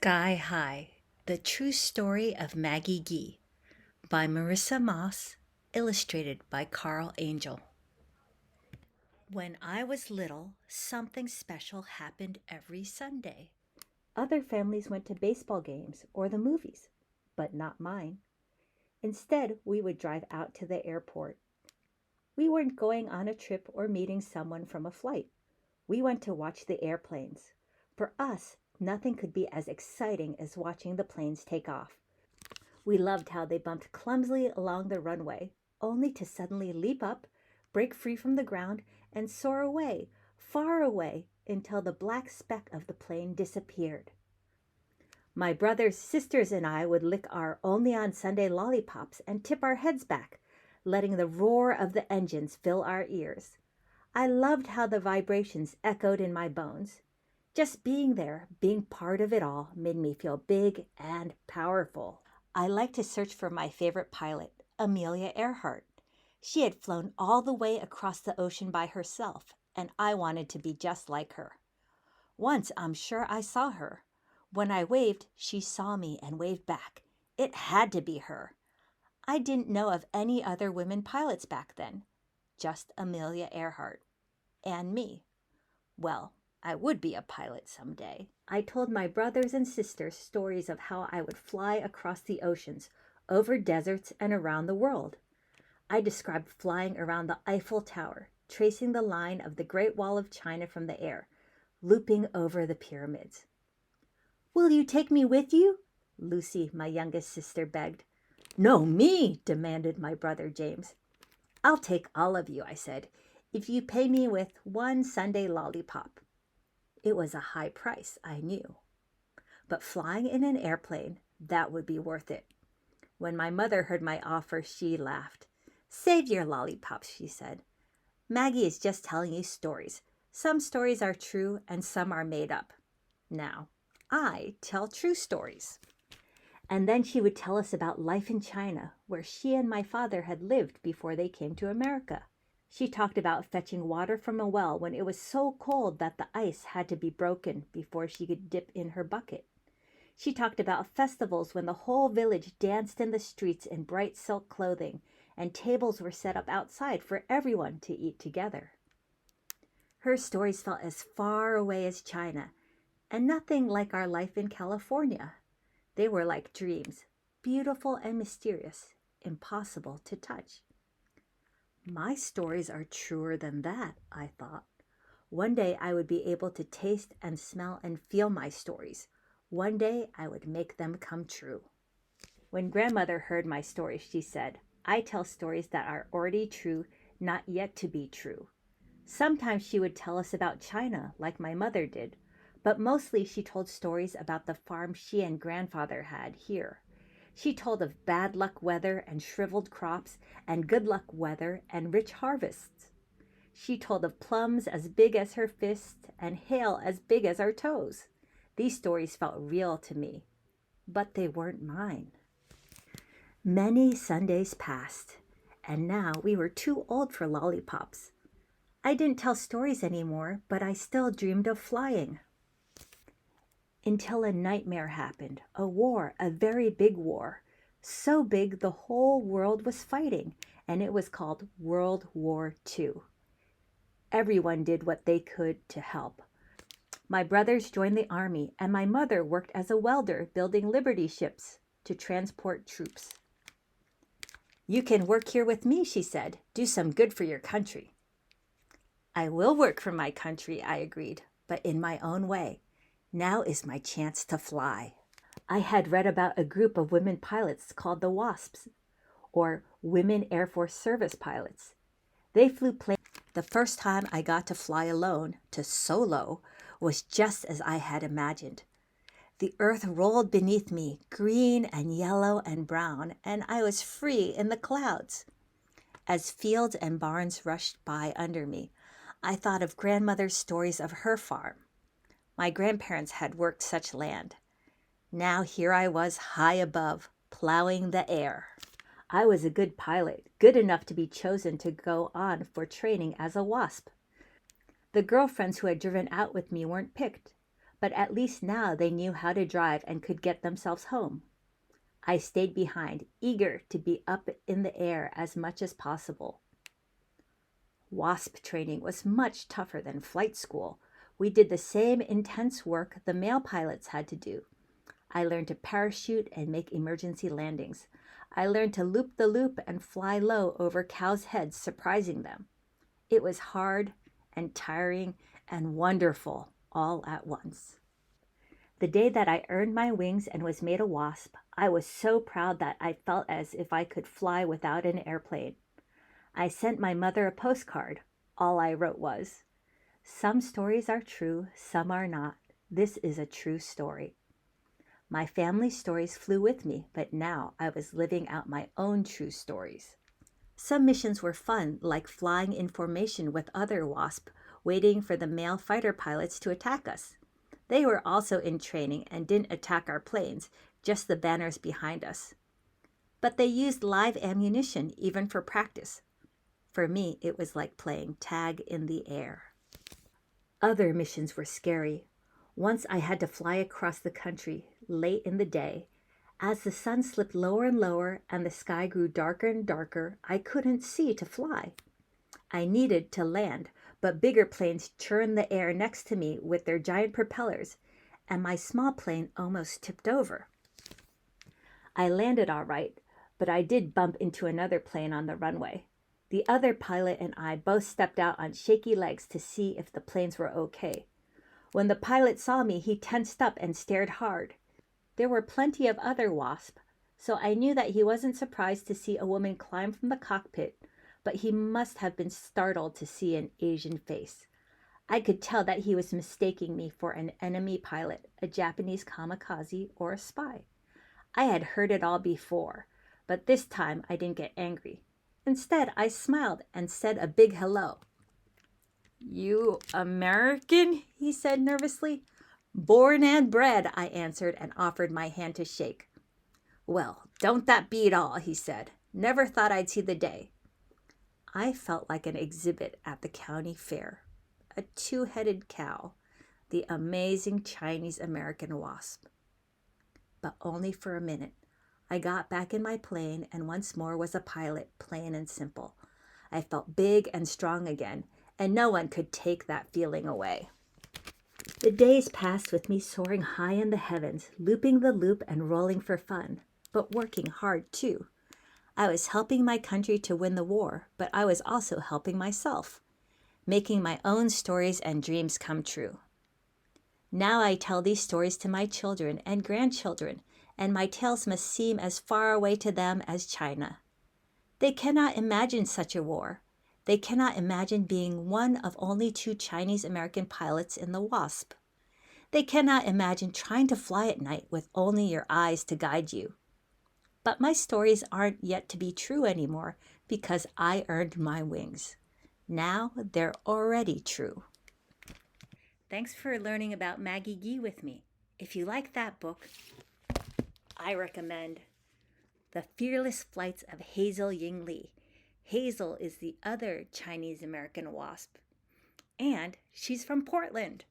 Sky High, The True Story of Maggie Gee by Marissa Moss, illustrated by Carl Angel. When I was little, something special happened every Sunday. Other families went to baseball games or the movies, but not mine. Instead, we would drive out to the airport. We weren't going on a trip or meeting someone from a flight. We went to watch the airplanes. For us, nothing could be as exciting as watching the planes take off. We loved how they bumped clumsily along the runway, only to suddenly leap up, break free from the ground, and soar away, far away, until the black speck of the plane disappeared. My brothers, sisters, and I would lick our only on Sunday lollipops and tip our heads back, letting the roar of the engines fill our ears. I loved how the vibrations echoed in my bones. Just being there, being part of it all, made me feel big and powerful. I liked to search for my favorite pilot, Amelia Earhart. She had flown all the way across the ocean by herself, and I wanted to be just like her. Once I'm sure I saw her. When I waved, she saw me and waved back. It had to be her. I didn't know of any other women pilots back then, just Amelia Earhart and me. Well, I would be a pilot someday. I told my brothers and sisters stories of how I would fly across the oceans, over deserts, and around the world. I described flying around the Eiffel Tower, tracing the line of the Great Wall of China from the air, looping over the pyramids. "Will you take me with you?" Lucy, my youngest sister, begged. "No, me!" demanded my brother James. "I'll take all of you," I said, "if you pay me with one Sunday lollipop." It was a high price, I knew. But flying in an airplane, that would be worth it. When my mother heard my offer, she laughed. "Save your lollipops," she said. "Maggie is just telling you stories. Some stories are true and some are made up. Now, I tell true stories." And then she would tell us about life in China, where she and my father had lived before they came to America. She talked about fetching water from a well when it was so cold that the ice had to be broken before she could dip in her bucket. She talked about festivals when the whole village danced in the streets in bright silk clothing, and tables were set up outside for everyone to eat together. Her stories felt as far away as China, and nothing like our life in California. They were like dreams, beautiful and mysterious, impossible to touch. My stories are truer than that, I thought. One day I would be able to taste and smell and feel my stories. One day I would make them come true. When grandmother heard my stories, she said, "I tell stories that are already true, not yet to be true." Sometimes she would tell us about China, like my mother did, but mostly she told stories about the farm she and grandfather had here. She told of bad luck weather and shriveled crops, and good luck weather and rich harvests. She told of plums as big as her fist and hail as big as our toes. These stories felt real to me, but they weren't mine. Many Sundays passed, and now we were too old for lollipops. I didn't tell stories anymore, but I still dreamed of flying. Until a nightmare happened, a war, a very big war. So big the whole world was fighting, and it was called World War II. Everyone did what they could to help. My brothers joined the army, and my mother worked as a welder building Liberty ships to transport troops. "You can work here with me," she said. "Do some good for your country." "I will work for my country," I agreed, "but in my own way. Now is my chance to fly." I had read about a group of women pilots called the WASPs, or Women Air Force Service Pilots. They flew planes. The first time I got to fly alone, to solo, was just as I had imagined. The earth rolled beneath me, green and yellow and brown, and I was free in the clouds. As fields and barns rushed by under me, I thought of grandmother's stories of her farm. My grandparents had worked such land. Now here I was high above, plowing the air. I was a good pilot, good enough to be chosen to go on for training as a WASP. The girlfriends who had driven out with me weren't picked, but at least now they knew how to drive and could get themselves home. I stayed behind, eager to be up in the air as much as possible. WASP training was much tougher than flight school. We did the same intense work the male pilots had to do. I learned to parachute and make emergency landings. I learned to loop the loop and fly low over cows' heads, surprising them. It was hard and tiring and wonderful all at once. The day that I earned my wings and was made a wasp, I was so proud that I felt as if I could fly without an airplane. I sent my mother a postcard. All I wrote was, "Some stories are true, some are not. This is a true story." My family's stories flew with me, but now I was living out my own true stories. Some missions were fun, like flying in formation with other WASP, waiting for the male fighter pilots to attack us. They were also in training and didn't attack our planes, just the banners behind us. But they used live ammunition even for practice. For me, it was like playing tag in the air. Other missions were scary. Once I had to fly across the country late in the day. As the sun slipped lower and lower and the sky grew darker and darker, I couldn't see to fly. I needed to land, but bigger planes churned the air next to me with their giant propellers, and my small plane almost tipped over. I landed all right, but I did bump into another plane on the runway. The other pilot and I both stepped out on shaky legs to see if the planes were okay. When the pilot saw me, he tensed up and stared hard. There were plenty of other WASP, so I knew that he wasn't surprised to see a woman climb from the cockpit, but he must have been startled to see an Asian face. I could tell that he was mistaking me for an enemy pilot, a Japanese kamikaze, or a spy. I had heard it all before, but this time I didn't get angry. Instead, I smiled and said a big hello. "You American?" he said nervously. "Born and bred," I answered and offered my hand to shake. "Well, don't that beat all," he said. "Never thought I'd see the day." I felt like an exhibit at the county fair. A two-headed cow, the amazing Chinese-American wasp. But only for a minute. I got back in my plane and once more was a pilot, plain and simple. I felt big and strong again, and no one could take that feeling away. The days passed with me soaring high in the heavens, looping the loop and rolling for fun, but working hard too. I was helping my country to win the war, but I was also helping myself, making my own stories and dreams come true. Now I tell these stories to my children and grandchildren, and my tales must seem as far away to them as China. They cannot imagine such a war. They cannot imagine being one of only 2 Chinese-American pilots in the WASP. They cannot imagine trying to fly at night with only your eyes to guide you. But my stories aren't yet to be true anymore because I earned my wings. Now they're already true. Thanks for learning about Maggie Gee with me. If you like that book, I recommend The Fearless Flights of Hazel Ying Li. Hazel is the other Chinese-American wasp, and she's from Portland.